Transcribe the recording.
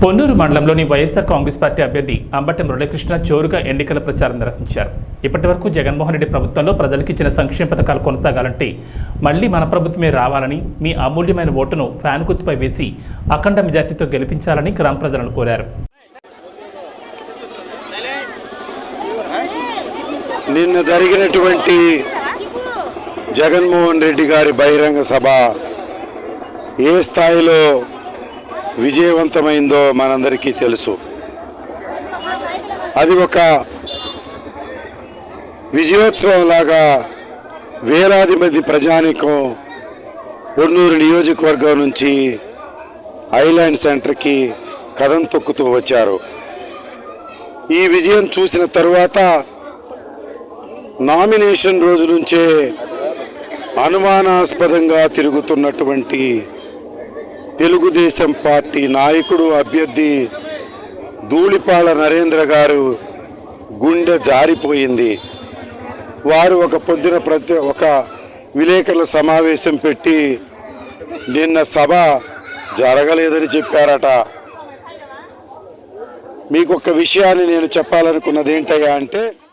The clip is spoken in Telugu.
పొన్నూరు మండలంలోని వైఎస్ఆర్ కాంగ్రెస్ పార్టీ అభ్యర్థి అంబటి మురళీకృష్ణ జోరుగా ఎన్నికల ప్రచారం నిర్వహించారు. ఇప్పటి వరకు జగన్మోహన్ రెడ్డి ప్రభుత్వంలో ప్రజలకు ఇచ్చిన సంక్షేమ పథకాలు కొనసాగాలంటే మళ్లీ మన ప్రభుత్వమే రావాలని, మీ అమూల్యమైన ఓటును ఫ్యాన్ గుర్తుపై వేసి అఖండ మెజార్టీతో గెలిపించాలని గ్రామ ప్రజలను కోరారు. నిన్న జరిగినటువంటి జగన్మోహన్ రెడ్డి గారి బహిరంగ సభ ఏ స్థాయిలో విజయవంతమైందో మనందరికీ తెలుసు. అది ఒక విజయోత్సవంలాగా వేలాది మంది ప్రజానీకం పొన్నూరు నియోజకవర్గం నుంచి ఐలాండ్ సెంటర్కి కదం తొక్కుతూ వచ్చారు. ఈ విజయం చూసిన తరువాత నామినేషన్ రోజు నుంచే అనుమానాస్పదంగా తిరుగుతున్నటువంటి తెలుగుదేశం పార్టీ నాయకుడు అభ్యర్థి ధూళిపాళ నరేంద్ర గారు గుండె జారిపోయింది. వారు ఒక విలేకరుల సమావేశం పెట్టి నిన్న సభ జరగలేదని చెప్పారట. మీకు ఒక విషయాన్ని నేను చెప్పాలనుకున్నది ఏంటయ్యా అంటే,